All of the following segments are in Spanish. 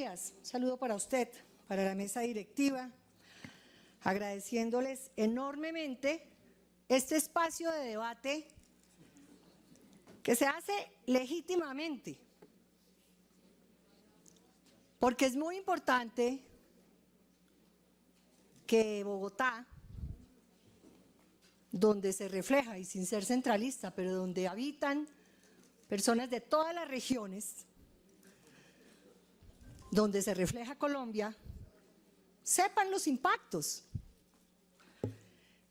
días. Un saludo para usted, para la mesa directiva, agradeciéndoles enormemente este espacio de debate que se hace legítimamente, porque es muy importante que Bogotá, donde se refleja, y sin ser centralista, pero donde habitan personas de todas las regiones, donde se refleja Colombia, sepan los impactos.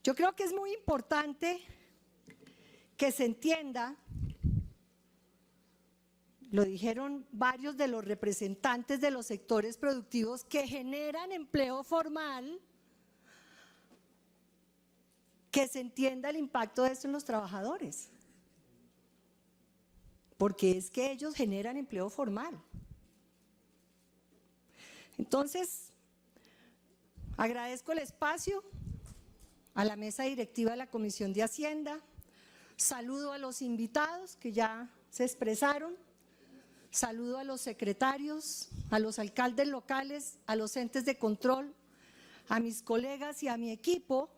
Yo creo que es muy importante que se entienda, lo dijeron varios de los representantes de los sectores productivos que generan empleo formal, que se entienda el impacto de esto en los trabajadores, porque es que ellos generan empleo formal. Entonces, agradezco el espacio a la mesa directiva de la Comisión de Hacienda, saludo a los invitados que ya se expresaron, saludo a los secretarios, a los alcaldes locales, a los entes de control, a mis colegas y a mi equipo,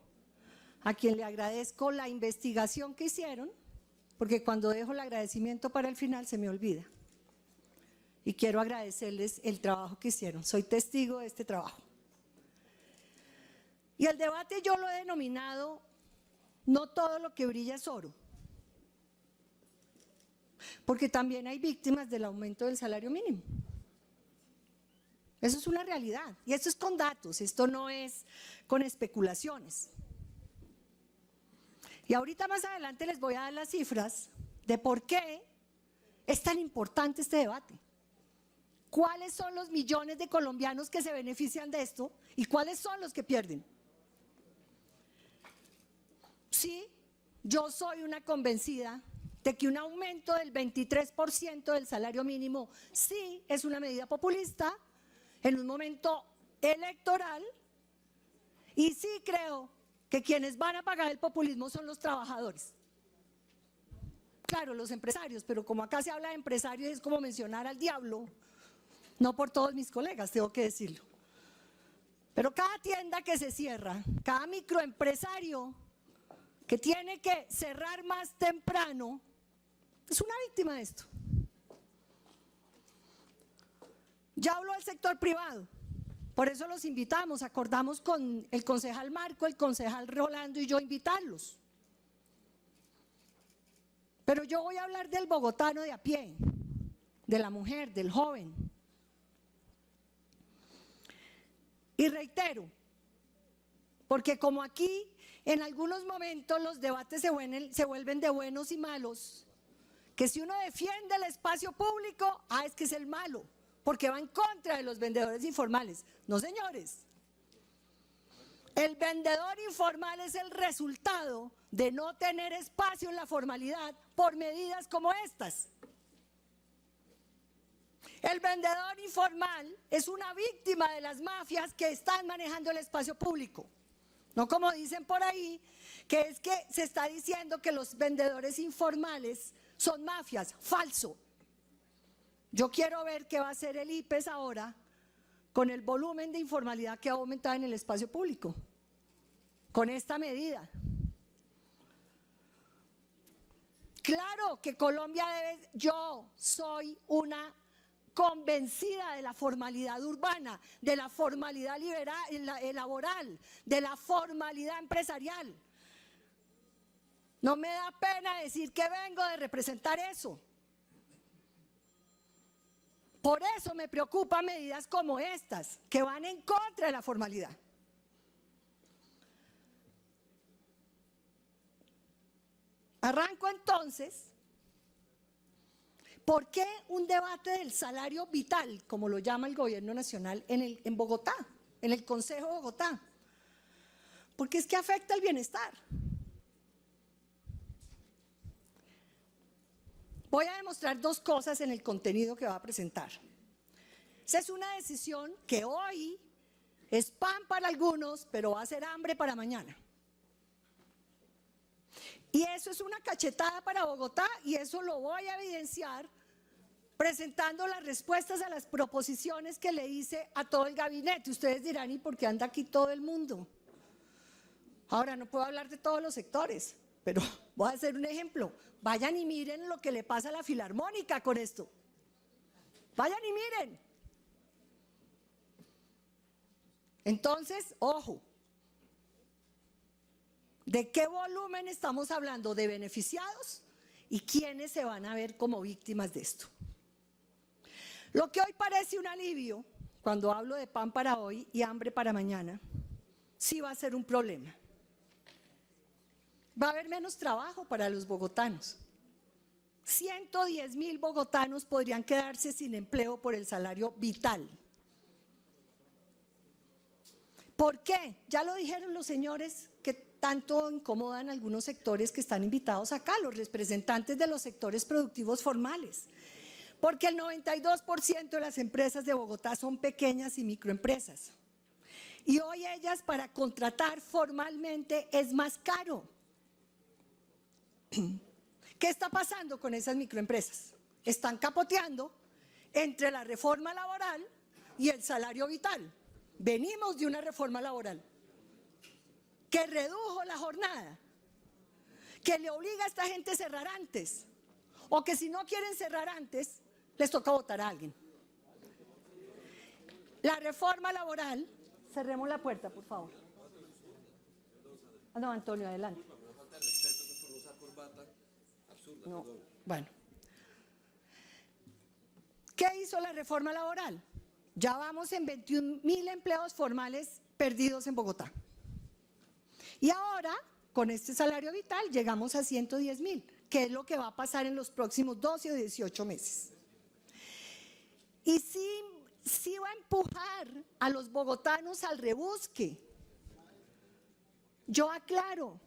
a quien le agradezco la investigación que hicieron, porque cuando dejo el agradecimiento para el final se me olvida. Y quiero agradecerles el trabajo que hicieron, soy testigo de este trabajo. Y el debate yo lo he denominado, no todo lo que brilla es oro, porque también hay víctimas del aumento del salario mínimo. Eso es una realidad, y esto es con datos, esto no es con especulaciones. Y ahorita más adelante les voy a dar las cifras de por qué es tan importante este debate. ¿Cuáles son los millones de colombianos que se benefician de esto y cuáles son los que pierden? Sí, yo soy una convencida de que un aumento del 23% del salario mínimo sí es una medida populista en un momento electoral, y sí creo que quienes van a pagar el populismo son los trabajadores. Claro, los empresarios, pero como acá se habla de empresarios es como mencionar al diablo. No por todos mis colegas, tengo que decirlo. Pero cada tienda que se cierra, cada microempresario que tiene que cerrar más temprano, es una víctima de esto. Ya habló del sector privado, por eso los invitamos, acordamos con el concejal Marco, el concejal Rolando y yo invitarlos. Pero yo voy a hablar del bogotano de a pie, de la mujer, del joven. Y reitero, porque como aquí en algunos momentos los debates se vuelven de buenos y malos, que si uno defiende el espacio público, es que es el malo, porque va en contra de los vendedores informales. No, señores. El vendedor informal es el resultado de no tener espacio en la formalidad por medidas como estas. El vendedor informal es una víctima de las mafias que están manejando el espacio público. No como dicen por ahí, que es que se está diciendo que los vendedores informales son mafias. Falso. Yo quiero ver qué va a hacer el IPES ahora con el volumen de informalidad que ha aumentado en el espacio público, con esta medida. Claro que Colombia debe, yo soy una convencida de la formalidad urbana, de la formalidad laboral, de la formalidad empresarial. No me da pena decir que vengo de representar eso. Por eso me preocupan medidas como estas, que van en contra de la formalidad. Arranco entonces. ¿Por qué un debate del salario vital, como lo llama el gobierno nacional en Bogotá, en el Consejo de Bogotá? Porque es que afecta el bienestar. Voy a demostrar dos cosas en el contenido que va a presentar. Esa es una decisión que hoy es pan para algunos, pero va a ser hambre para mañana. Y eso es una cachetada para Bogotá, y eso lo voy a evidenciar presentando las respuestas a las proposiciones que le hice a todo el gabinete. Ustedes dirán, ¿y por qué anda aquí todo el mundo? Ahora, no puedo hablar de todos los sectores, pero voy a hacer un ejemplo. Vayan y miren lo que le pasa a la Filarmónica con esto. Vayan y miren. Entonces, ojo, ¿de qué volumen estamos hablando? ¿De beneficiados? ¿Y quiénes se van a ver como víctimas de esto? Lo que hoy parece un alivio, cuando hablo de pan para hoy y hambre para mañana, sí va a ser un problema. Va a haber menos trabajo para los bogotanos. 110.000 bogotanos podrían quedarse sin empleo por el salario vital. ¿Por qué? Ya lo dijeron los señores que tanto incomodan algunos sectores que están invitados acá, los representantes de los sectores productivos formales. Porque el 92% de las empresas de Bogotá son pequeñas y microempresas. Y hoy ellas para contratar formalmente es más caro. ¿Qué está pasando con esas microempresas? Están capoteando entre la reforma laboral y el salario vital. Venimos de una reforma laboral que redujo la jornada, que le obliga a esta gente a cerrar antes, o que si no quieren cerrar antes, les toca votar a alguien. La reforma laboral, cerremos la puerta, por favor. No, Antonio, adelante. No, bueno. ¿Qué hizo la reforma laboral? Ya vamos en 21.000 empleos formales perdidos en Bogotá. Y ahora, con este salario vital, llegamos a 110.000, que es lo que va a pasar en los próximos 12 o 18 meses. Y sí va a empujar a los bogotanos al rebusque. Yo aclaro,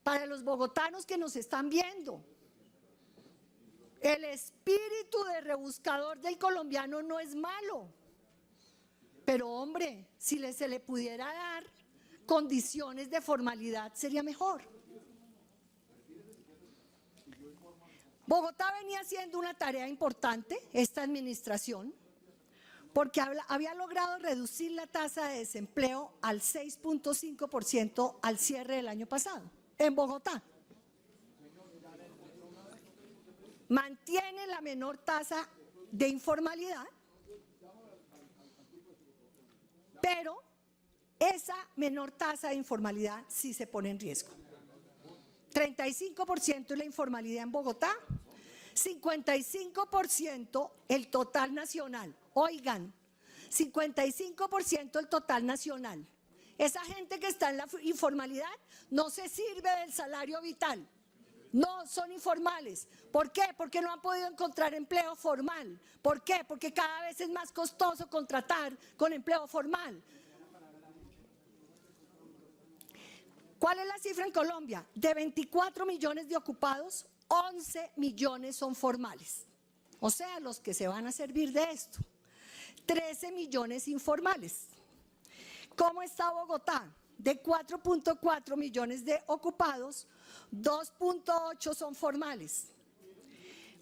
para los bogotanos que nos están viendo, el espíritu de rebuscador del colombiano no es malo, pero hombre, si se le pudiera dar condiciones de formalidad sería mejor. Bogotá venía haciendo una tarea importante, esta administración, porque había logrado reducir la tasa de desempleo al 6.5% al cierre del año pasado, en Bogotá. Mantiene la menor tasa de informalidad, pero esa menor tasa de informalidad sí se pone en riesgo. 35% es la informalidad en Bogotá, 55% el total nacional. Oigan, 55% el total nacional. Esa gente que está en la informalidad no se sirve del salario vital. No, son informales. ¿Por qué? Porque no han podido encontrar empleo formal. ¿Por qué? Porque cada vez es más costoso contratar con empleo formal. ¿Cuál es la cifra en Colombia? De 24 millones de ocupados, 11 millones son formales. O sea, los que se van a servir de esto. 13 millones informales. ¿Cómo está Bogotá? De 4.4 millones de ocupados, 2.8 son formales,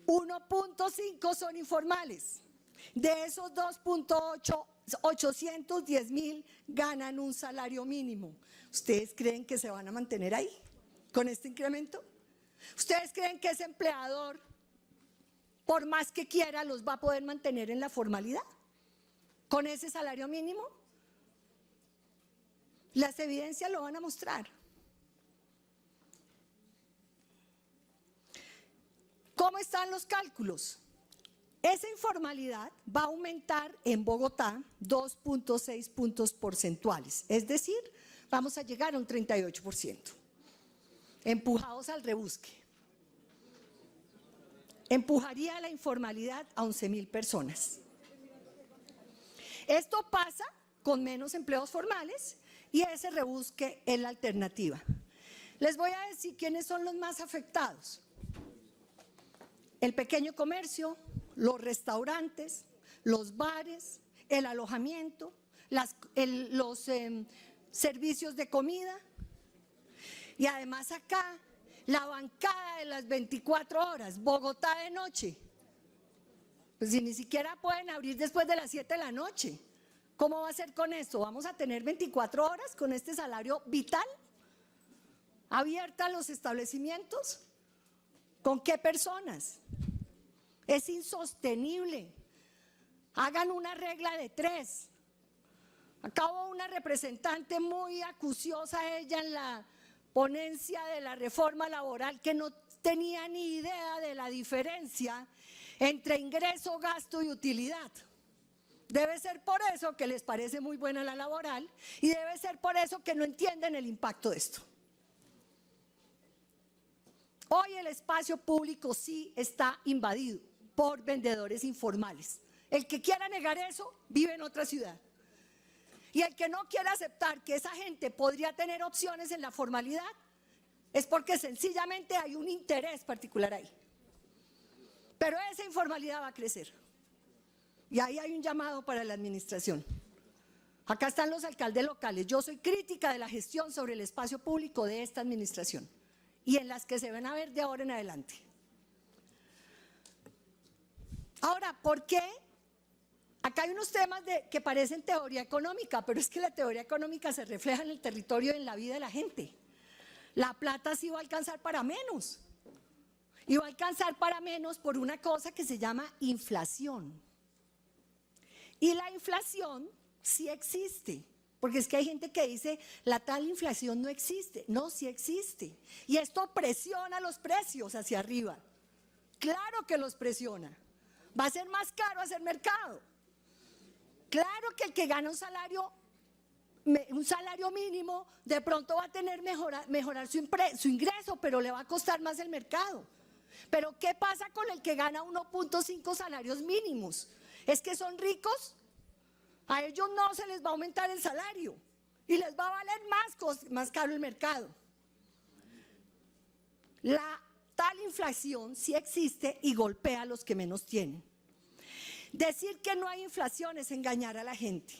1.5 son informales. De esos 2.8, 810.000 ganan un salario mínimo. ¿Ustedes creen que se van a mantener ahí con este incremento? ¿Ustedes creen que ese empleador, por más que quiera, los va a poder mantener en la formalidad con ese salario mínimo? Las evidencias lo van a mostrar. ¿Cómo están los cálculos? Esa informalidad va a aumentar en Bogotá 2.6 puntos porcentuales, es decir, vamos a llegar a un 38%, empujados al rebusque. Empujaría la informalidad a 11.000 personas. Esto pasa con menos empleos formales y ese rebusque es la alternativa. Les voy a decir quiénes son los más afectados. El pequeño comercio, los restaurantes, los bares, el alojamiento, los servicios de comida. Y además acá La bancada de las 24 horas, Bogotá de noche. Pues si ni siquiera pueden abrir después de las 7 de la noche. ¿Cómo va a ser con esto? ¿Vamos a tener 24 horas con este salario vital? ¿Abierta los establecimientos? ¿Con qué personas? Es insostenible. Hagan una regla de 3. Acá hubo una representante muy acuciosa ella en la ponencia de la reforma laboral que no tenía ni idea de la diferencia entre ingreso, gasto y utilidad. Debe ser por eso que les parece muy buena la laboral y debe ser por eso que no entienden el impacto de esto. Hoy el espacio público sí está invadido por vendedores informales. El que quiera negar eso vive en otra ciudad. Y el que no quiera aceptar que esa gente podría tener opciones en la formalidad es porque sencillamente hay un interés particular ahí. Pero esa informalidad va a crecer. Y ahí hay un llamado para la administración. Acá están los alcaldes locales. Yo soy crítica de la gestión sobre el espacio público de esta administración y en las que se van a ver de ahora en adelante. Ahora, ¿por qué? Acá hay unos temas que parecen teoría económica, pero es que la teoría económica se refleja en el territorio y en la vida de la gente. La plata sí va a alcanzar para menos. Y va a alcanzar para menos por una cosa que se llama inflación. Y la inflación sí existe, porque es que hay gente que dice la tal inflación no existe. No, sí existe. Y esto presiona los precios hacia arriba. Claro que los presiona. Va a ser más caro hacer mercado. Claro que el que gana un salario mínimo de pronto va a tener mejorar su ingreso, pero le va a costar más el mercado. Pero ¿qué pasa con el que gana 1.5 salarios mínimos? ¿Es que son ricos? A ellos no se les va a aumentar el salario y les va a valer más caro el mercado. La tal inflación sí existe y golpea a los que menos tienen. Decir que no hay inflación es engañar a la gente.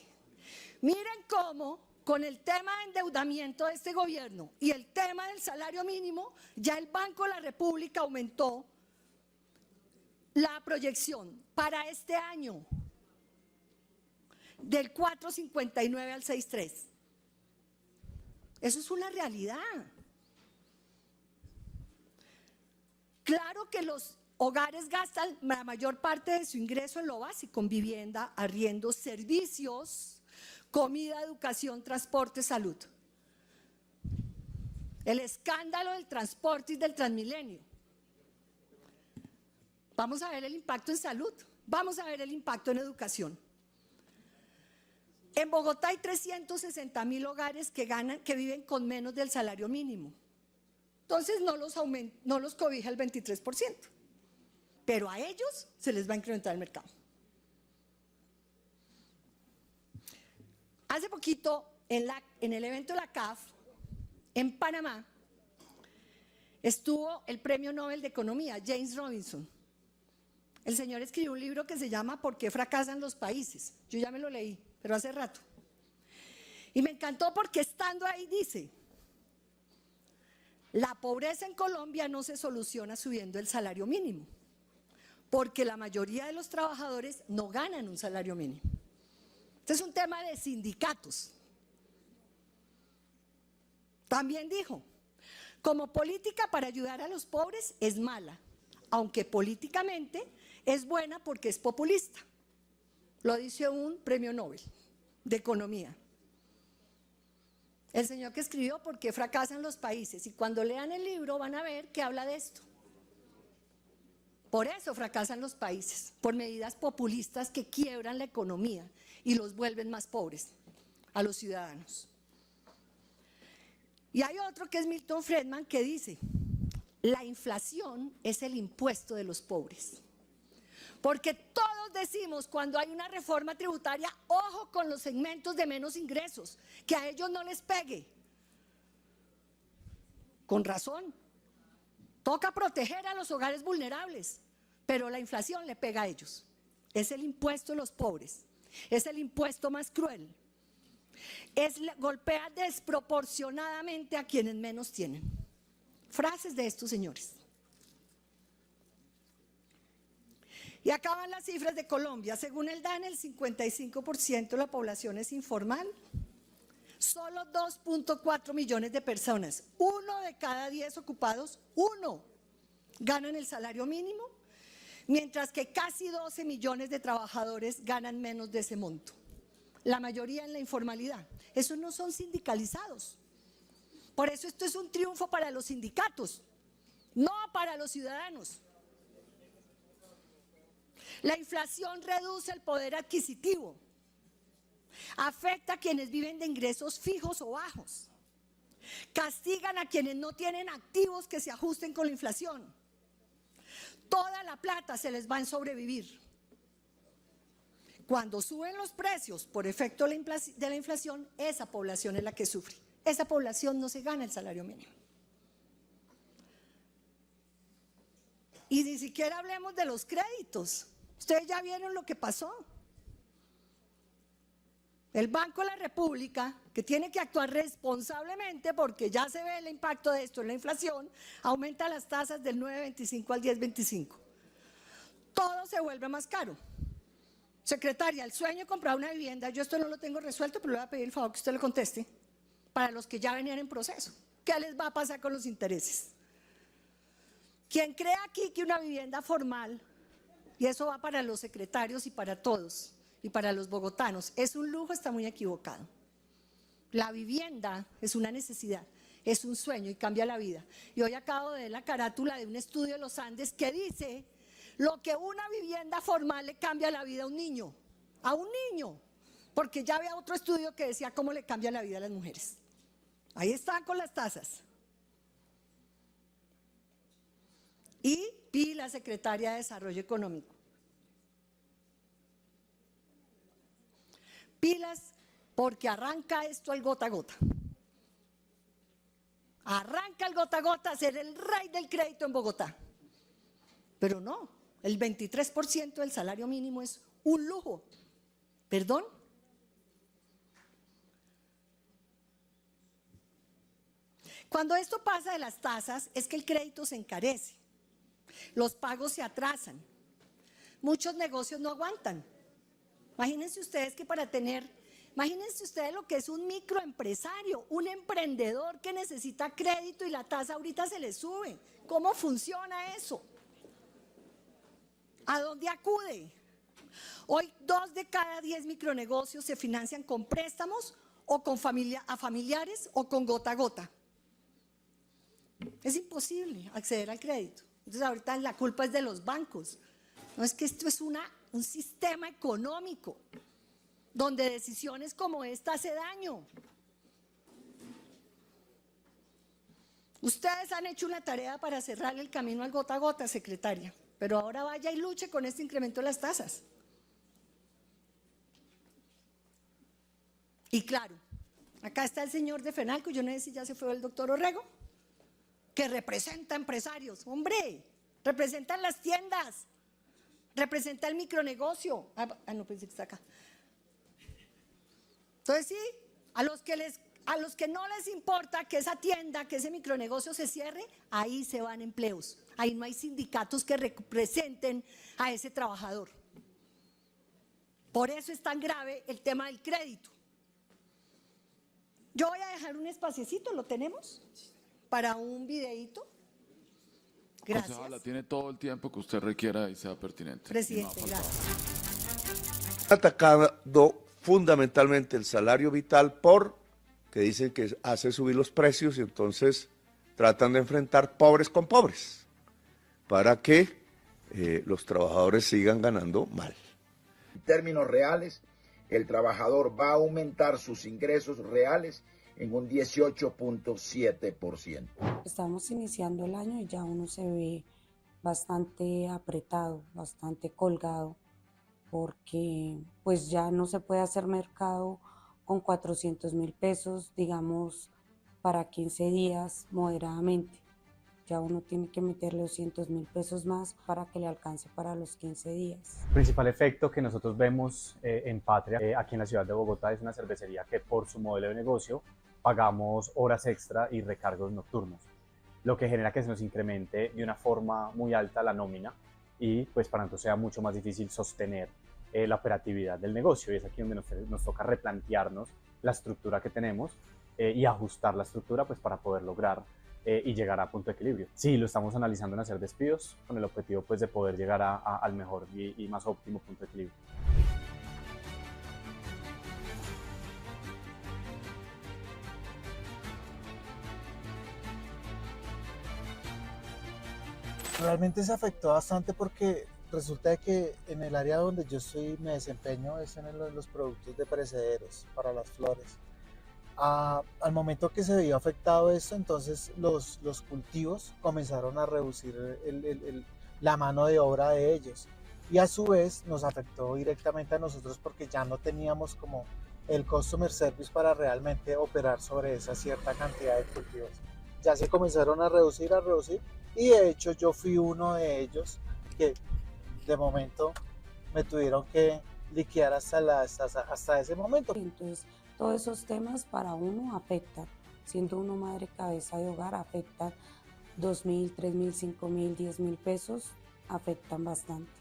Miren cómo con el tema de endeudamiento de este gobierno y el tema del salario mínimo, ya el Banco de la República aumentó la proyección para este año del 4.59 al 6.3. Eso es una realidad. Claro que los hogares gastan la mayor parte de su ingreso en lo básico, en vivienda, arriendo, servicios, comida, educación, transporte, salud. El escándalo del transporte y del Transmilenio. Vamos a ver el impacto en salud, vamos a ver el impacto en educación. En Bogotá hay 360.000 hogares que viven con menos del salario mínimo. Entonces no los cobija el 23%, pero a ellos se les va a incrementar el mercado. Hace poquito, en el evento de la CAF, en Panamá, estuvo el Premio Nobel de Economía, James Robinson. El señor escribió un libro que se llama ¿Por qué fracasan los países? Yo ya me lo leí, pero hace rato. Y me encantó porque estando ahí dice, la pobreza en Colombia no se soluciona subiendo el salario mínimo, porque la mayoría de los trabajadores no ganan un salario mínimo. Este es un tema de sindicatos. También dijo, como política para ayudar a los pobres es mala, aunque políticamente es buena porque es populista. Lo dice un premio Nobel de Economía. El señor que escribió ¿Por qué fracasan los países? Y cuando lean el libro van a ver que habla de esto. Por eso fracasan los países, por medidas populistas que quiebran la economía y los vuelven más pobres a los ciudadanos. Y hay otro que es Milton Friedman que dice, la inflación es el impuesto de los pobres. Porque todos decimos cuando hay una reforma tributaria, ojo con los segmentos de menos ingresos, que a ellos no les pegue. Con razón. Toca proteger a los hogares vulnerables, pero la inflación le pega a ellos. Es el impuesto de los pobres, es el impuesto más cruel. Golpea desproporcionadamente a quienes menos tienen. frases de estos señores. Y acá van las cifras de Colombia. Según el DANE, el 55% de la población es informal. Solo 2.4 millones de personas, 1 de cada 10 ocupados, ganan el salario mínimo, mientras que casi 12 millones de trabajadores ganan menos de ese monto. La mayoría en la informalidad. Esos no son sindicalizados. Por eso esto es un triunfo para los sindicatos, no para los ciudadanos. La inflación reduce el poder adquisitivo, afecta a quienes viven de ingresos fijos o bajos, castigan a quienes no tienen activos que se ajusten con la inflación. Toda la plata se les va en sobrevivir. Cuando suben los precios por efecto de la inflación, esa población es la que sufre. Esa población no se gana el salario mínimo. Y ni siquiera hablemos de los créditos. Ustedes ya vieron lo que pasó. El Banco de la República, que tiene que actuar responsablemente porque ya se ve el impacto de esto en la inflación, aumenta las tasas del 9.25 al 10.25. Todo se vuelve más caro. Secretaria, el sueño de comprar una vivienda, yo esto no lo tengo resuelto, pero le voy a pedir el favor que usted le conteste para los que ya venían en proceso. ¿Qué les va a pasar con los intereses? Quien crea aquí que una vivienda formal, y eso va para los secretarios y para todos, y para los bogotanos, es un lujo, está muy equivocado. La vivienda es una necesidad, es un sueño y cambia la vida. Y hoy acabo de ver la carátula de un estudio de los Andes que dice lo que una vivienda formal le cambia la vida a un niño, porque ya había otro estudio que decía cómo le cambia la vida a las mujeres. Ahí están con las tasas. Y pila, secretaria de Desarrollo Económico. Pilas, porque arranca esto al gota a gota. Arranca el gota a gota a ser el rey del crédito en Bogotá. Pero no, el 23% del salario mínimo es un lujo. ¿Perdón? Cuando esto pasa de las tasas, es que el crédito se encarece, los pagos se atrasan, muchos negocios no aguantan. Imagínense ustedes imagínense ustedes lo que es un microempresario, un emprendedor que necesita crédito y la tasa ahorita se le sube. ¿Cómo funciona eso? ¿A dónde acude? Hoy 2 de cada 10 micronegocios se financian con préstamos o con a familiares o con gota a gota. Es imposible acceder al crédito. Entonces ahorita la culpa es de los bancos. No, es que esto es un sistema económico donde decisiones como esta hacen daño. Ustedes han hecho una tarea para cerrar el camino al gota a gota, secretaria, pero ahora vaya y luche con este incremento de las tasas. Y claro, acá está el señor de Fenalco, yo no sé si ya se fue el doctor Orrego, que representa empresarios. Hombre, representan las tiendas, representa el micronegocio. No, pensé que está acá. Entonces sí, a los que no les importa que esa tienda, que ese micronegocio se cierre, ahí se van empleos. Ahí no hay sindicatos que representen a ese trabajador. Por eso es tan grave el tema del crédito. Yo voy a dejar un espaciecito, ¿lo tenemos? Para un videíto. Gracias. Concejala, tiene todo el tiempo que usted requiera y sea pertinente. Presidente, gracias. Atacando fundamentalmente el salario vital que dicen que hace subir los precios y entonces tratan de enfrentar pobres con pobres para que los trabajadores sigan ganando mal. En términos reales, el trabajador va a aumentar sus ingresos reales en un 18.7%. Estamos iniciando el año y ya uno se ve bastante apretado, bastante colgado, porque pues ya no se puede hacer mercado con 400.000 pesos, digamos, para 15 días moderadamente. Ya uno tiene que meterle 200.000 pesos más para que le alcance para los 15 días. El principal efecto que nosotros vemos en Patria, aquí en la ciudad de Bogotá, es una cervecería que por su modelo de negocio pagamos horas extra y recargos nocturnos. lo que genera que se nos incremente de una forma muy alta la nómina y pues para nosotros sea mucho más difícil sostener la operatividad del negocio. Y es aquí donde nos toca replantearnos la estructura que tenemos y ajustar la estructura pues para poder lograr y llegar a punto de equilibrio. Sí, lo estamos analizando en hacer despidos con el objetivo pues de poder llegar al mejor y más óptimo punto de equilibrio. Realmente se afectó bastante porque resulta de que en el área donde yo estoy me desempeño es en los productos de perecederos para las flores. Al momento que se vio afectado esto, entonces los cultivos comenzaron a reducir la mano de obra de ellos y a su vez nos afectó directamente a nosotros porque ya no teníamos como el customer service para realmente operar sobre esa cierta cantidad de cultivos. Ya se comenzaron a reducir y de hecho yo fui uno de ellos que de momento me tuvieron que liquidar hasta ese momento. Entonces, todos esos temas para uno afectan. Siendo uno madre cabeza de hogar, afectan 2.000, 3.000, 5.000, 10.000 pesos, afectan bastante.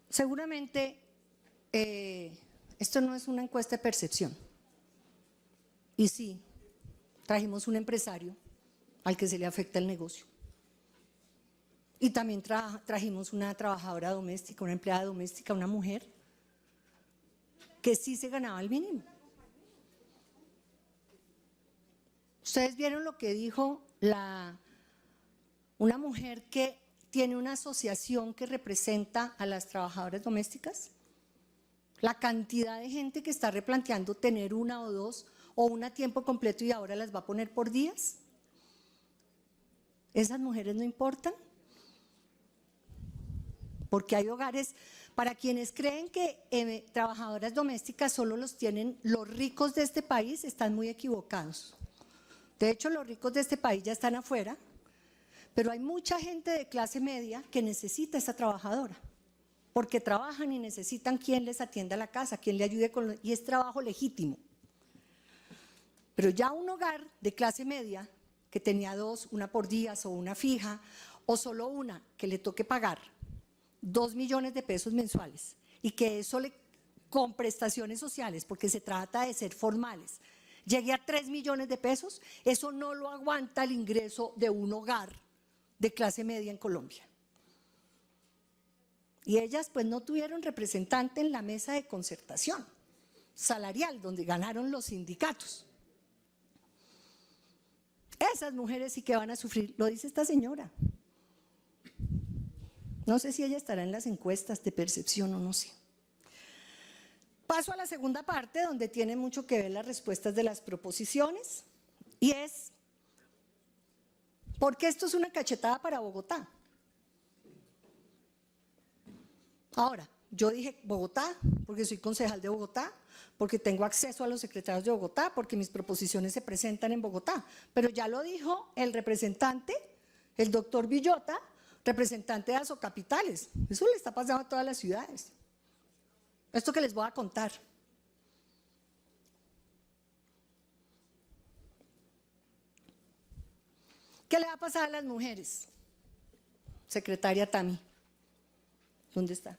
Seguramente esto no es una encuesta de percepción. Y sí, trajimos un empresario al que se le afecta el negocio. Y también trajimos una trabajadora doméstica, una empleada doméstica, una mujer, que sí se ganaba el mínimo. Ustedes vieron lo que dijo una mujer que tiene una asociación que representa a las trabajadoras domésticas. La cantidad de gente que está replanteando tener una o dos o una a tiempo completo y ahora las va a poner por días. ¿Esas mujeres no importan? Porque hay hogares, para quienes creen que trabajadoras domésticas solo los tienen los ricos de este país, están muy equivocados. De hecho, los ricos de este país ya están afuera, pero hay mucha gente de clase media que necesita esa trabajadora, porque trabajan y necesitan quien les atienda la casa, quien le ayude y es trabajo legítimo. Pero ya un hogar de clase media que tenía dos, una por días o una fija, o solo una que le toque pagar 2 millones de pesos mensuales y que eso con prestaciones sociales, porque se trata de ser formales, llegue a 3 millones de pesos, eso no lo aguanta el ingreso de un hogar de clase media en Colombia. Y ellas pues no tuvieron representante en la mesa de concertación salarial donde ganaron los sindicatos. Esas mujeres sí que van a sufrir, lo dice esta señora. No sé si ella estará en las encuestas de percepción o no sé. Paso a la segunda parte donde tiene mucho que ver las respuestas de las proposiciones y es, ¿por qué esto es una cachetada para Bogotá? Ahora, yo dije Bogotá porque soy concejal de Bogotá, porque tengo acceso a los secretarios de Bogotá, porque mis proposiciones se presentan en Bogotá, pero ya lo dijo el representante, el doctor Villota, representante de Asocapitales. Eso le está pasando a todas las ciudades. Esto que les voy a contar. ¿Qué le va a pasar a las mujeres? Secretaria Tami, ¿dónde está?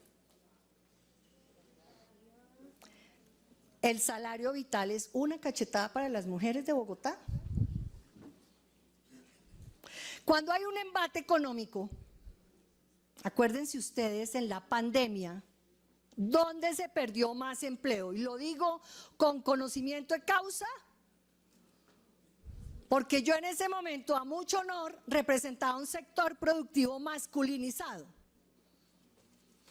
El salario vital es una cachetada para las mujeres de Bogotá. Cuando hay un embate económico, acuérdense ustedes en la pandemia, ¿dónde se perdió más empleo? Y lo digo con conocimiento de causa, porque yo en ese momento, a mucho honor, representaba un sector productivo masculinizado.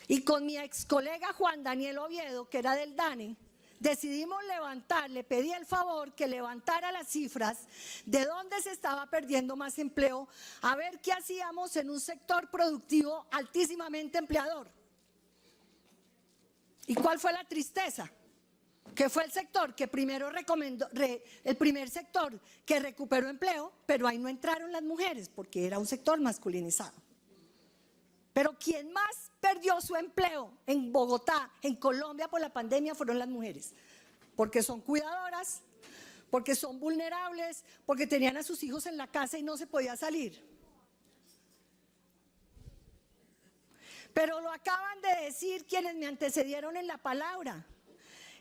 Y con mi ex colega Juan Daniel Oviedo, que era del DANE, decidimos levantar, le pedí el favor que levantara las cifras de dónde se estaba perdiendo más empleo, a ver qué hacíamos en un sector productivo altísimamente empleador. ¿Y cuál fue la tristeza? Que fue el sector que primero recomendó, el primer sector que recuperó empleo, pero ahí no entraron las mujeres porque era un sector masculinizado. Pero quien más perdió su empleo en Bogotá, en Colombia por la pandemia fueron las mujeres, porque son cuidadoras, porque son vulnerables, porque tenían a sus hijos en la casa y no se podía salir. Pero lo acaban de decir quienes me antecedieron en la palabra.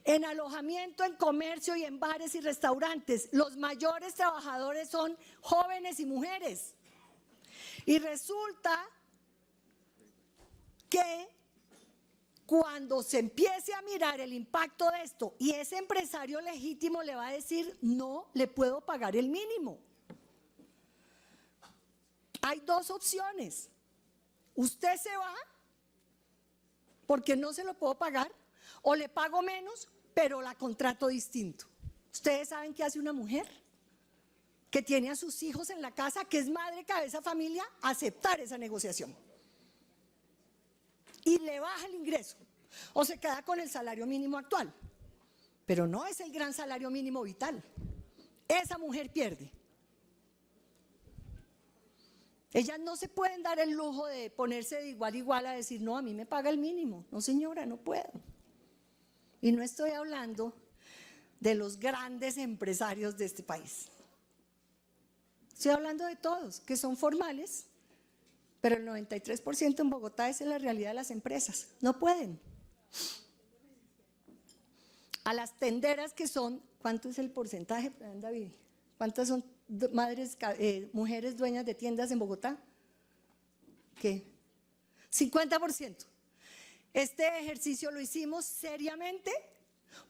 En alojamiento, en comercio y en bares y restaurantes, los mayores trabajadores son jóvenes y mujeres. Y resulta que cuando se empiece a mirar el impacto de esto y ese empresario legítimo le va a decir, no le puedo pagar el mínimo. Hay dos opciones. Usted se va porque no se lo puedo pagar, o le pago menos, pero la contrato distinto. ¿Ustedes saben qué hace una mujer que tiene a sus hijos en la casa, que es madre, cabeza, familia? Aceptar esa negociación. Y le baja el ingreso, o se queda con el salario mínimo actual. Pero no es el gran salario mínimo vital. Esa mujer pierde. Ellas no se pueden dar el lujo de ponerse de igual a igual a decir, no, a mí me paga el mínimo. No, señora, no puedo. Y no estoy hablando de los grandes empresarios de este país. Estoy hablando de todos, que son formales, pero el 93% en Bogotá esa es la realidad de las empresas. No pueden. A las tenderas que son, ¿cuánto es el porcentaje, David? ¿Cuántas son madres, mujeres dueñas de tiendas en Bogotá? ¿Qué? 50%. Este ejercicio lo hicimos seriamente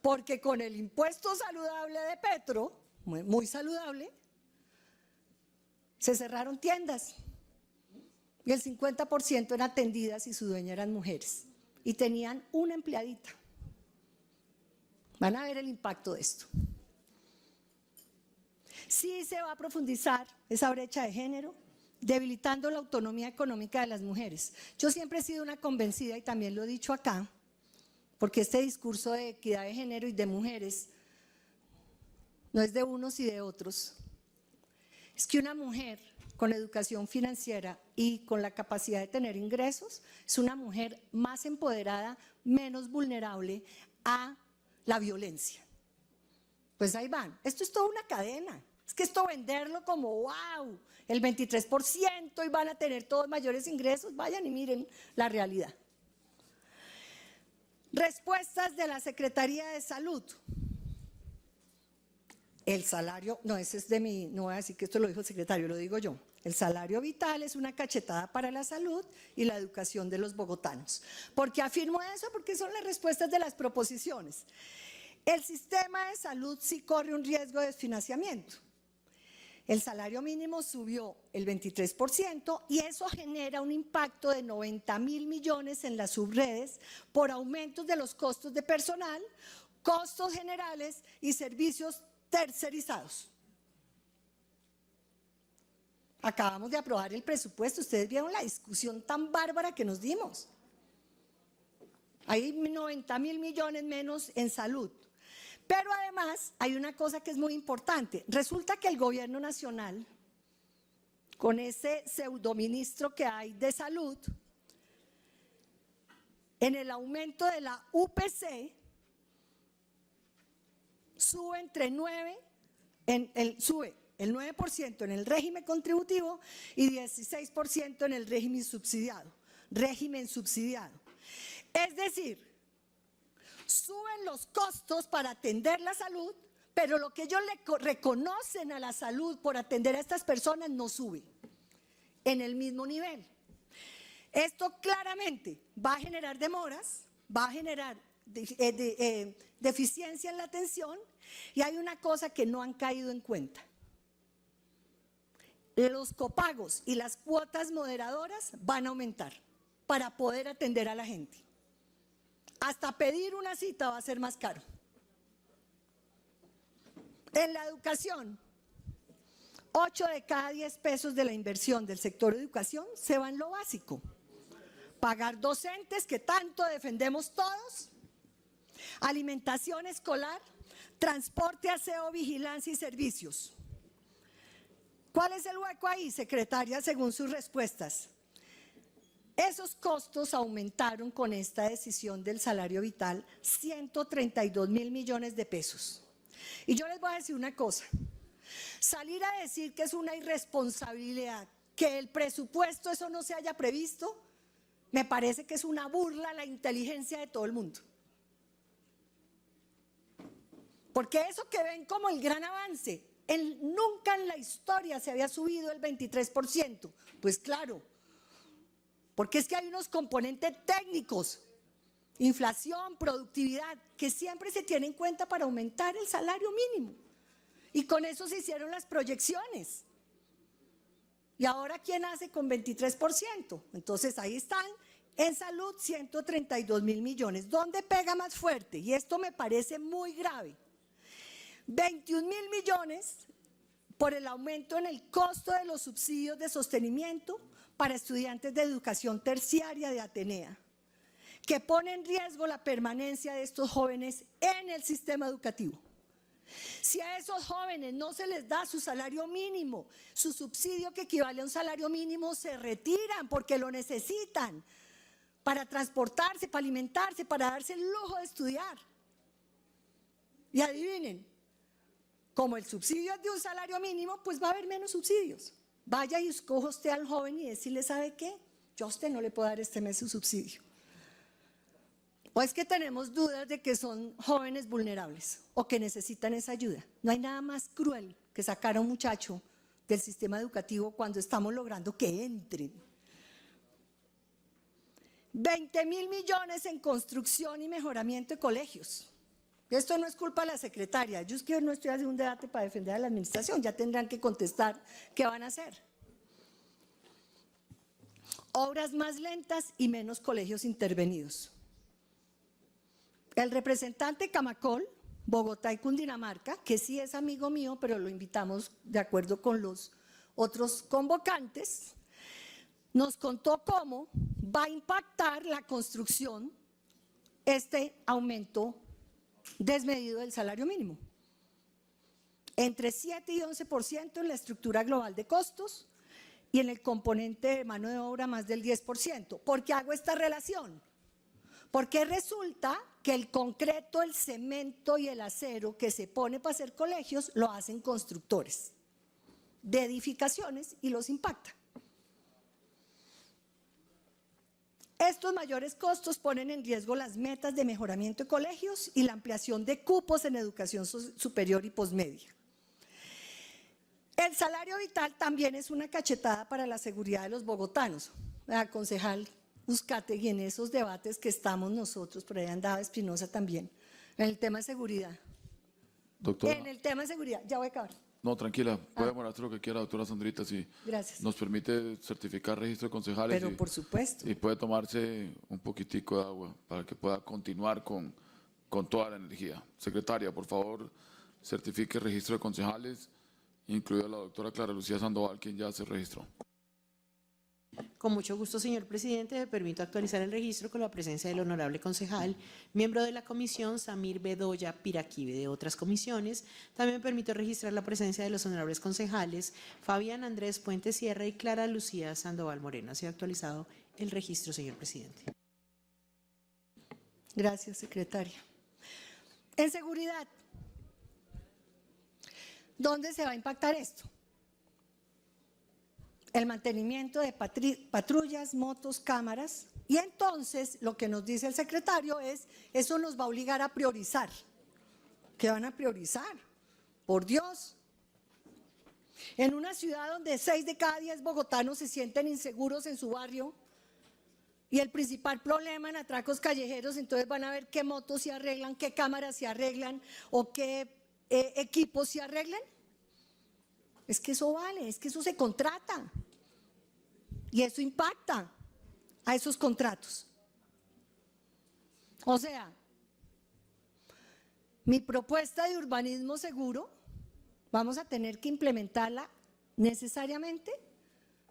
porque con el impuesto saludable de Petro, muy saludable, se cerraron tiendas y el 50% eran atendidas y su dueña eran mujeres y tenían una empleadita. Van a ver el impacto de esto. Sí se va a profundizar esa brecha de género, debilitando la autonomía económica de las mujeres. Yo siempre he sido una convencida, y también lo he dicho acá, porque este discurso de equidad de género y de mujeres no es de unos y de otros. Es que una mujer con educación financiera y con la capacidad de tener ingresos es una mujer más empoderada, menos vulnerable a la violencia. Pues ahí van. Esto es toda una cadena. Es que esto venderlo como wow, el 23% y van a tener todos mayores ingresos, vayan y miren la realidad. Respuestas de la Secretaría de Salud. El salario, no, ese es de mí, no voy a decir que esto lo dijo el secretario, lo digo yo. El salario vital es una cachetada para la salud y la educación de los bogotanos. ¿Por qué afirmo eso? Porque son las respuestas de las proposiciones. El sistema de salud sí corre un riesgo de desfinanciamiento. El salario mínimo subió el 23% y eso genera un impacto de 90.000 millones en las subredes por aumentos de los costos de personal, costos generales y servicios tercerizados. Acabamos de aprobar el presupuesto, ustedes vieron la discusión tan bárbara que nos dimos. Hay 90.000 millones menos en salud. Pero además hay una cosa que es muy importante. Resulta que el gobierno nacional, con ese pseudoministro que hay de salud, en el aumento de la UPC, sube el 9% en el régimen contributivo y 16% en el régimen subsidiado. Es decir, suben los costos para atender la salud, pero lo que ellos le reconocen a la salud por atender a estas personas no sube en el mismo nivel. Esto claramente va a generar demoras, va a generar deficiencia en la atención y hay una cosa que no han caído en cuenta. Los copagos y las cuotas moderadoras van a aumentar para poder atender a la gente. Hasta pedir una cita va a ser más caro. En la educación, 8 de cada 10 pesos de la inversión del sector de educación se va en lo básico. Pagar docentes que tanto defendemos todos, alimentación escolar, transporte, aseo, vigilancia y servicios. ¿Cuál es el hueco ahí, secretaria, según sus respuestas? Esos costos aumentaron con esta decisión del salario vital 132.000 millones de pesos. Y yo les voy a decir una cosa, salir a decir que es una irresponsabilidad que el presupuesto eso no se haya previsto, me parece que es una burla a la inteligencia de todo el mundo. Porque eso que ven como el gran avance, nunca en la historia se había subido el 23%. Pues claro, porque es que hay unos componentes técnicos, inflación, productividad, que siempre se tienen en cuenta para aumentar el salario mínimo. Y con eso se hicieron las proyecciones. ¿Y ahora quién hace con 23%? Entonces ahí están, en salud 132.000 millones. ¿Dónde pega más fuerte? Y esto me parece muy grave. 21.000 millones por el aumento en el costo de los subsidios de sostenimiento para estudiantes de educación terciaria de Atenea, que pone en riesgo la permanencia de estos jóvenes en el sistema educativo. Si a esos jóvenes no se les da su salario mínimo, su subsidio que equivale a un salario mínimo, se retiran porque lo necesitan para transportarse, para alimentarse, para darse el lujo de estudiar. Y adivinen, como el subsidio es de un salario mínimo, pues va a haber menos subsidios. Vaya y escoja usted al joven y decirle, ¿sabe qué? Yo a usted no le puedo dar este mes su subsidio. O es que tenemos dudas de que son jóvenes vulnerables o que necesitan esa ayuda. No hay nada más cruel que sacar a un muchacho del sistema educativo cuando estamos logrando que entren. 20.000 millones en construcción y mejoramiento de colegios. Esto no es culpa de la secretaria. Yo es que no estoy haciendo un debate para defender a la administración. Ya tendrán que contestar qué van a hacer. Obras más lentas y menos colegios intervenidos. El representante Camacol, Bogotá y Cundinamarca, que sí es amigo mío, pero lo invitamos de acuerdo con los otros convocantes, nos contó cómo va a impactar la construcción este aumento desmedido del salario mínimo. Entre 7 y 11% en la estructura global de costos y en el componente de mano de obra más del 10%. ¿Por qué hago esta relación? Porque resulta que el concreto, el cemento y el acero que se pone para hacer colegios lo hacen constructores de edificaciones y los impacta. Estos mayores costos ponen en riesgo las metas de mejoramiento de colegios y la ampliación de cupos en educación superior y posmedia. El salario vital también es una cachetada para la seguridad de los bogotanos. Concejal Uzcategui, en esos debates que estamos nosotros, por ahí andaba Espinosa también, en el tema de seguridad. Doctora. En el tema de seguridad, ya voy a acabar. No, tranquila, puede demorarse lo que quiera, doctora Sandrita, si Gracias. nos permite certificar registro de concejales. Pero por supuesto. Y puede tomarse un poquitico de agua para que pueda continuar con toda la energía. Secretaria, por favor, certifique registro de concejales, incluida la doctora Clara Lucía Sandoval, quien ya se registró. Con mucho gusto, señor presidente, me permito actualizar el registro con la presencia del honorable concejal, miembro de la comisión Samir Bedoya Piraquive. De otras comisiones, también me permito registrar la presencia de los honorables concejales Fabián Andrés Puente Sierra y Clara Lucía Sandoval Moreno. Ha sido actualizado el registro, señor presidente. Gracias, secretaria. En seguridad, ¿dónde se va a impactar esto? El mantenimiento de patrullas, motos, cámaras, y entonces lo que nos dice el secretario es, eso nos va a obligar a priorizar. ¿Qué van a priorizar? Por Dios. En una ciudad donde 6 de cada 10 bogotanos se sienten inseguros en su barrio y el principal problema en atracos callejeros, entonces van a ver qué motos se arreglan, qué cámaras se arreglan o qué equipos se arreglan. Es que eso vale, es que eso se contrata y eso impacta a esos contratos. O sea, mi propuesta de urbanismo seguro vamos a tener que implementarla necesariamente,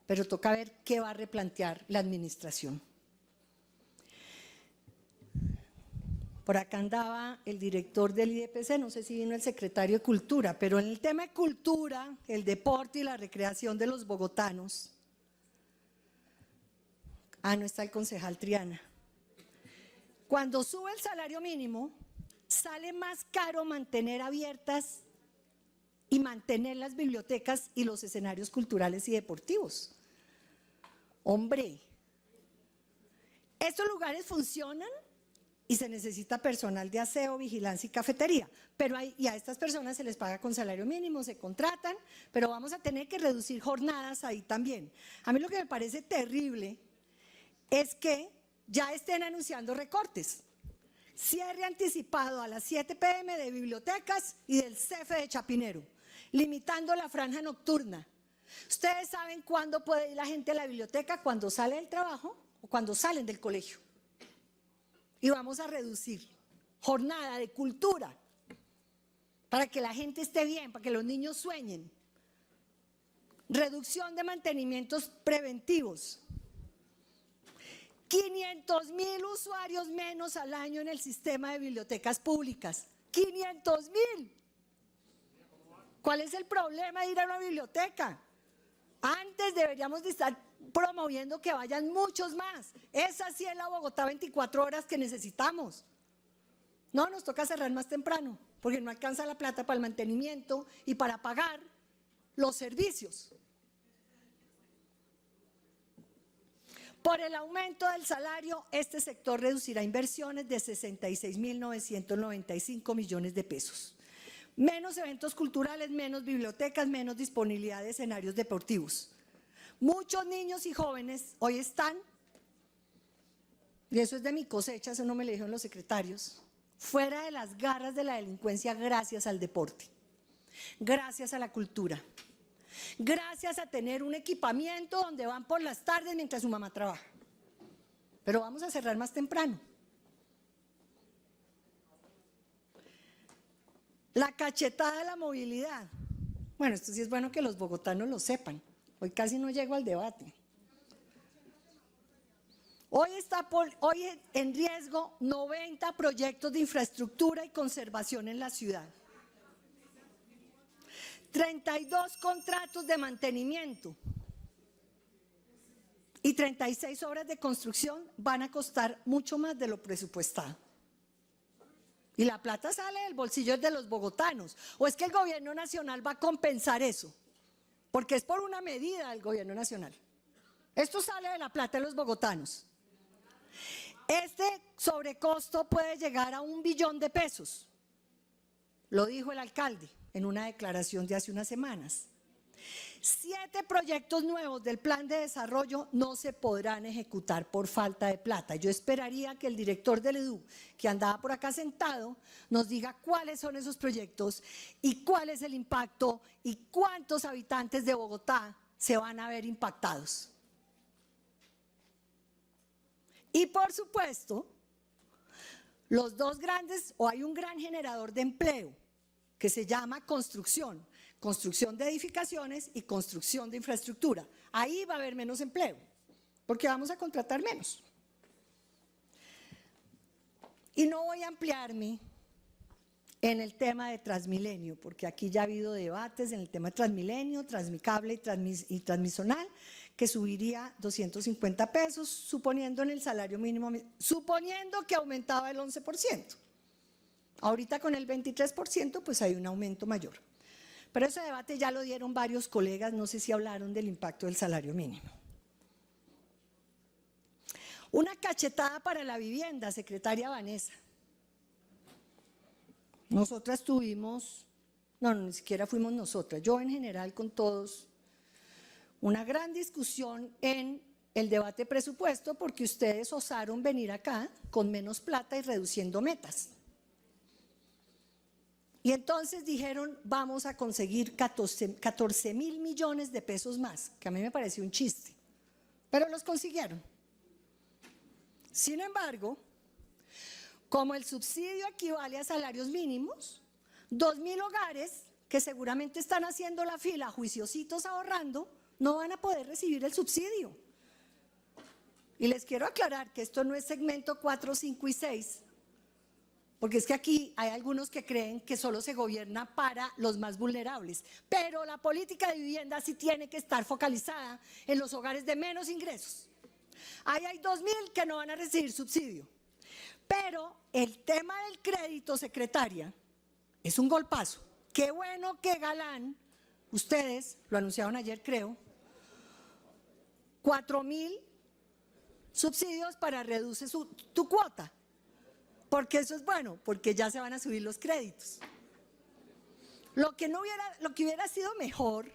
pero toca ver qué va a replantear la administración. Por acá andaba el director del IDPC, no sé si vino el secretario de Cultura, pero en el tema de cultura, el deporte y la recreación de los bogotanos, Ah, no está el concejal Triana. Cuando sube el salario mínimo, sale más caro mantener abiertas y mantener las bibliotecas y los escenarios culturales y deportivos. Hombre, estos lugares funcionan y se necesita personal de aseo, vigilancia y cafetería, pero a estas personas se les paga con salario mínimo, se contratan, pero vamos a tener que reducir jornadas ahí también. A mí lo que me parece terrible es que ya estén anunciando recortes. Cierre anticipado a las 7 p.m. de bibliotecas y del CEFE de Chapinero, limitando la franja nocturna. Ustedes saben cuándo puede ir la gente a la biblioteca, cuando sale del trabajo o cuando salen del colegio. Y vamos a reducir jornada de cultura para que la gente esté bien, para que los niños sueñen. Reducción de mantenimientos preventivos. 500,000 usuarios menos al año en el sistema de bibliotecas públicas. 500,000. ¿Cuál es el problema de ir a una biblioteca? Antes deberíamos de estar promoviendo que vayan muchos más. Esa sí es la Bogotá 24 horas que necesitamos. No, nos toca cerrar más temprano, porque no alcanza la plata para el mantenimiento y para pagar los servicios. Por el aumento del salario, este sector reducirá inversiones de 66.995 millones de pesos. Menos eventos culturales, menos bibliotecas, menos disponibilidad de escenarios deportivos. Muchos niños y jóvenes hoy están, y eso es de mi cosecha, eso no me lo dijeron los secretarios, fuera de las garras de la delincuencia gracias al deporte, gracias a la cultura, gracias a tener un equipamiento donde van por las tardes mientras su mamá trabaja. Pero vamos a cerrar más temprano. La cachetada de la movilidad. Bueno, esto sí es bueno que los bogotanos lo sepan. Hoy casi no llego al debate. Hoy en riesgo 90 proyectos de infraestructura y conservación en la ciudad. 32 contratos de mantenimiento y 36 obras de construcción van a costar mucho más de lo presupuestado. Y la plata sale del bolsillo de los bogotanos. ¿O es que el gobierno nacional va a compensar eso? Porque es por una medida del gobierno nacional. Esto sale de la plata de los bogotanos. Este sobrecosto puede llegar a 1 billón de pesos. Lo dijo el alcalde en una declaración de hace unas semanas. 7 proyectos nuevos del plan de desarrollo no se podrán ejecutar por falta de plata. Yo esperaría que el director del EDU, que andaba por acá sentado, nos diga cuáles son esos proyectos y cuál es el impacto y cuántos habitantes de Bogotá se van a ver impactados. Y por supuesto, los dos grandes, o hay un gran generador de empleo que se llama construcción de edificaciones y construcción de infraestructura. Ahí va a haber menos empleo, porque vamos a contratar menos. Y no voy a ampliarme en el tema de Transmilenio, porque aquí ya ha habido debates en el tema de Transmilenio, Transmicable y Transmisonal, que subiría 250 pesos, suponiendo en el salario mínimo, suponiendo que aumentaba el 11%. Ahorita con el 23%, pues hay un aumento mayor. Pero ese debate ya lo dieron varios colegas, no sé si hablaron del impacto del salario mínimo. Una cachetada para la vivienda, secretaria Vanessa. Nosotras tuvimos, no, ni siquiera fuimos nosotras, yo en general con todos, una gran discusión en el debate presupuesto porque ustedes osaron venir acá con menos plata y reduciendo metas. Y entonces dijeron, vamos a conseguir 14,000 millones de pesos más, que a mí me pareció un chiste, pero los consiguieron. Sin embargo, como el subsidio equivale a salarios mínimos, 2,000 hogares que seguramente están haciendo la fila, juiciositos ahorrando, no van a poder recibir el subsidio. Y les quiero aclarar que esto no es segmento 4, 5 y 6, porque es que aquí hay algunos que creen que solo se gobierna para los más vulnerables, pero la política de vivienda sí tiene que estar focalizada en los hogares de menos ingresos, Ahí hay 2.000 que no van a recibir subsidio. Pero el tema del crédito, secretaria, es un golpazo. Qué bueno que Galán, ustedes lo anunciaron ayer, creo, 4.000 subsidios para reducir tu cuota. Porque eso es bueno, porque ya se van a subir los créditos. Lo que hubiera sido mejor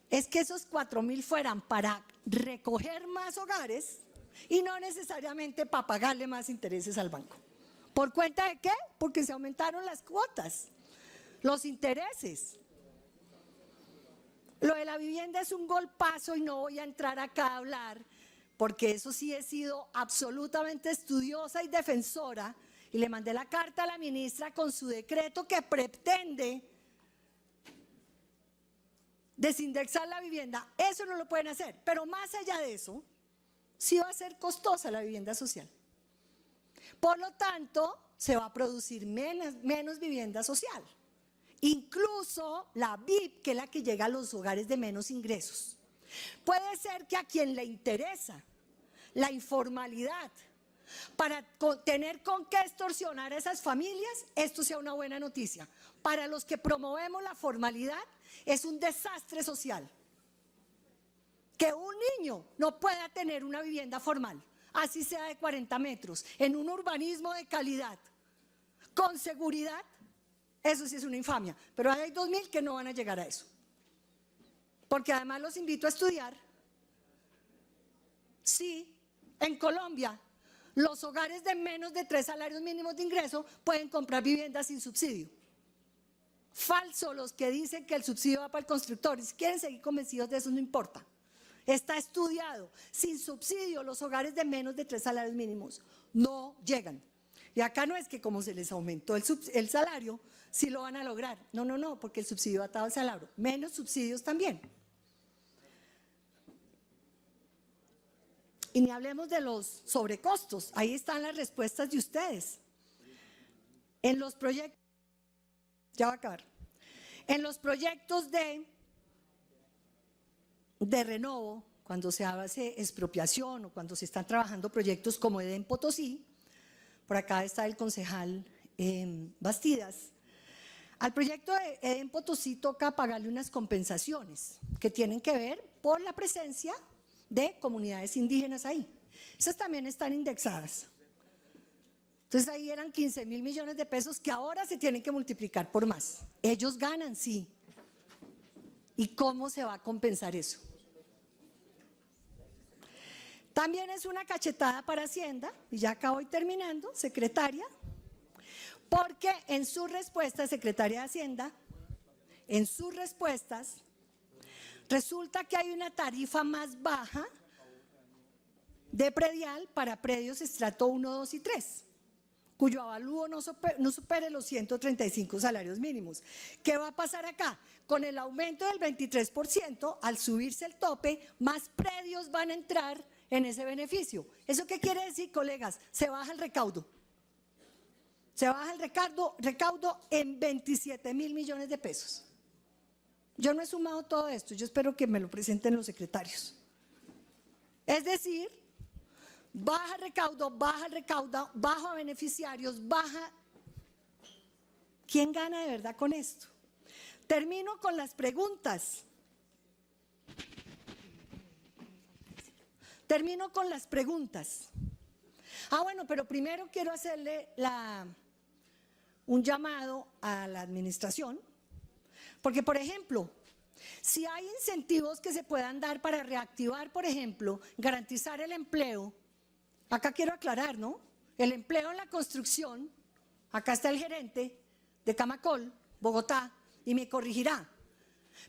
es que esos 4.000 fueran para recoger más hogares y no necesariamente para pagarle más intereses al banco. ¿Por cuenta de qué? Porque se aumentaron las cuotas, los intereses. Lo de la vivienda es un golpazo y no voy a entrar acá a hablar, porque eso sí he sido absolutamente estudiosa y defensora, y le mandé la carta a la ministra con su decreto que pretende desindexar la vivienda. Eso no lo pueden hacer, pero más allá de eso, sí va a ser costosa la vivienda social. Por lo tanto, se va a producir menos vivienda social. Incluso la VIP, que es la que llega a los hogares de menos ingresos. Puede ser que a quien le interesa la informalidad para tener con qué extorsionar a esas familias, esto sea una buena noticia. Para los que promovemos la formalidad, es un desastre social. Que un niño no pueda tener una vivienda formal, así sea de 40 metros, en un urbanismo de calidad, con seguridad, eso sí es una infamia. Pero hay 2.000 que no van a llegar a eso. Porque además los invito a estudiar. Sí, en Colombia, los hogares de menos de 3 salarios mínimos de ingreso pueden comprar viviendas sin subsidio. Falso los que dicen que el subsidio va para el constructor. Si quieren seguir convencidos de eso, no importa. Está estudiado. Sin subsidio, los hogares de menos de 3 salarios mínimos no llegan. Y acá no es que como se les aumentó el salario, sí lo van a lograr. No, no, no, porque el subsidio atado al salario. Menos subsidios también. Y ni hablemos de los sobrecostos. Ahí están las respuestas de ustedes. En los proyectos, ya va a acabar. En los proyectos de renovo, cuando se hace expropiación o cuando se están trabajando proyectos como Edén Potosí, por acá está el concejal Bastidas, al proyecto de Edén Potosí toca pagarle unas compensaciones que tienen que ver por la presencia de comunidades indígenas ahí. Esas también están indexadas. Entonces ahí eran 15.000 millones de pesos que ahora se tienen que multiplicar por más. Ellos ganan, sí. ¿Y cómo se va a compensar eso? También es una cachetada para Hacienda, y ya acá voy terminando, secretaria, porque en sus respuestas, secretaria de Hacienda, en sus respuestas, resulta que hay una tarifa más baja de predial para predios estrato 1, 2 y 3, cuyo avalúo no supere los 135 salarios mínimos. ¿Qué va a pasar acá? Con el aumento del 23%, al subirse el tope, más predios van a entrar en ese beneficio. ¿Eso qué quiere decir, colegas? Se baja el recaudo. Se baja el recaudo en 27.000 millones de pesos. Yo no he sumado todo esto, yo espero que me lo presenten los secretarios. Es decir, baja recaudo, baja beneficiarios, baja. ¿Quién gana de verdad con esto? Termino con las preguntas. Bueno, pero primero quiero hacerle un llamado a la administración, porque, por ejemplo, si hay incentivos que se puedan dar para reactivar, por ejemplo, garantizar el empleo, acá quiero aclarar, ¿no? El empleo en la construcción, acá está el gerente de Camacol, Bogotá, y me corregirá,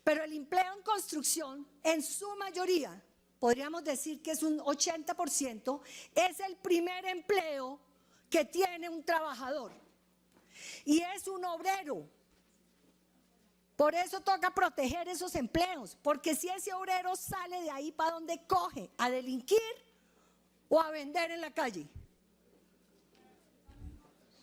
pero el empleo en construcción, en su mayoría, podríamos decir que es un 80%, es el primer empleo que tiene un trabajador y es un obrero. Por eso toca proteger esos empleos, porque si ese obrero sale de ahí, ¿para dónde coge? ¿A delinquir o a vender en la calle?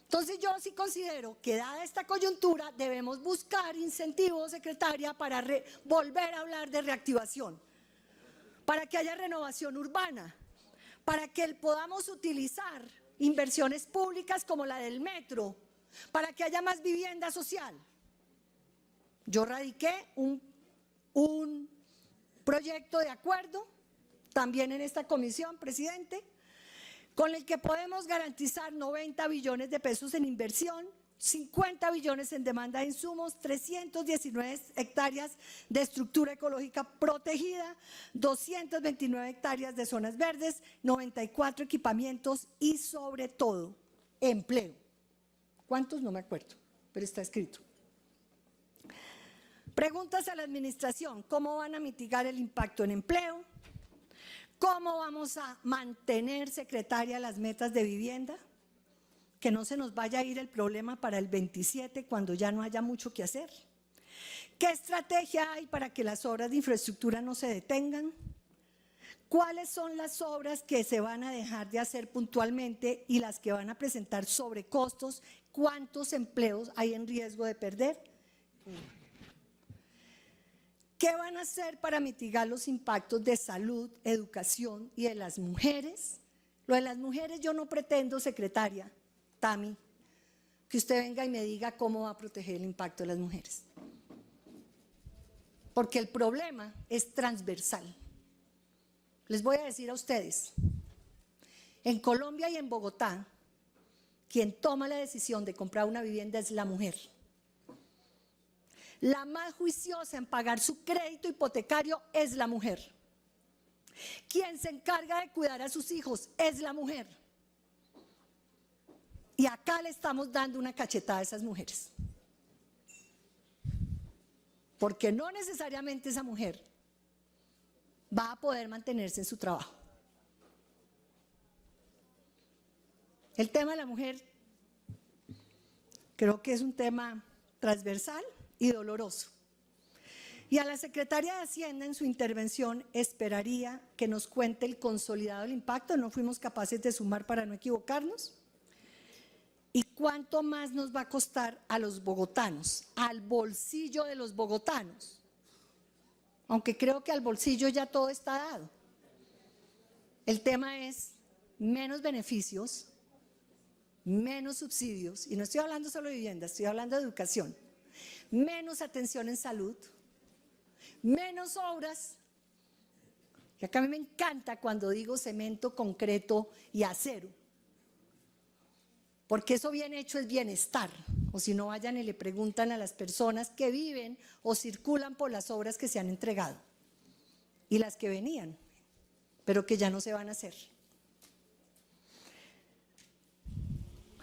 Entonces yo sí considero que dada esta coyuntura debemos buscar incentivos, secretaria, para volver a hablar de reactivación. para que haya renovación urbana, para que podamos utilizar inversiones públicas como la del metro, para que haya más vivienda social. Yo radiqué un proyecto de acuerdo, también en esta comisión, presidente, con el que podemos garantizar 90 billones de pesos en inversión, 50 billones en demanda de insumos, 319 hectáreas de estructura ecológica protegida, 229 hectáreas de zonas verdes, 94 equipamientos y sobre todo empleo. ¿Cuántos? No me acuerdo, pero está escrito. Preguntas a la administración: ¿cómo van a mitigar el impacto en empleo? ¿Cómo vamos a mantener, secretaria, las metas de vivienda? Que no se nos vaya a ir el problema para el 27 cuando ya no haya mucho que hacer. ¿Qué estrategia hay para que las obras de infraestructura no se detengan? ¿Cuáles son las obras que se van a dejar de hacer puntualmente y las que van a presentar sobrecostos? ¿Cuántos empleos hay en riesgo de perder? ¿Qué van a hacer para mitigar los impactos de salud, educación y de las mujeres? Lo de las mujeres yo no pretendo, secretaria Tami, que usted venga y me diga cómo va a proteger el impacto de las mujeres. Porque el problema es transversal. Les voy a decir a ustedes, en Colombia y en Bogotá, quien toma la decisión de comprar una vivienda es la mujer. La más juiciosa en pagar su crédito hipotecario es la mujer. Quien se encarga de cuidar a sus hijos es la mujer. Y acá le estamos dando una cachetada a esas mujeres. Porque no necesariamente esa mujer va a poder mantenerse en su trabajo. El tema de la mujer creo que es un tema transversal y doloroso. Y a la secretaria de Hacienda en su intervención esperaría que nos cuente el consolidado del impacto. No fuimos capaces de sumar para no equivocarnos. ¿Y cuánto más nos va a costar a los bogotanos, al bolsillo de los bogotanos? Aunque creo que al bolsillo ya todo está dado. El tema es menos beneficios, menos subsidios, y no estoy hablando solo de vivienda, estoy hablando de educación, menos atención en salud, menos obras. Y acá a mí me encanta cuando digo cemento, concreto y acero, porque eso bien hecho es bienestar. O si no, vayan y le preguntan a las personas que viven o circulan por las obras que se han entregado y las que venían, pero que ya no se van a hacer.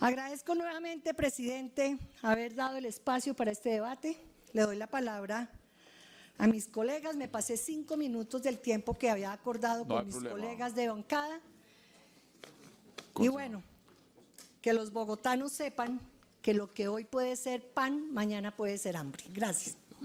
Agradezco nuevamente, presidente, haber dado el espacio para este debate. Le doy la palabra a mis colegas. Me pasé 5 minutos del tiempo que había acordado con mis colegas de bancada. Y bueno, que los bogotanos sepan que lo que hoy puede ser pan, mañana puede ser hambre. Gracias.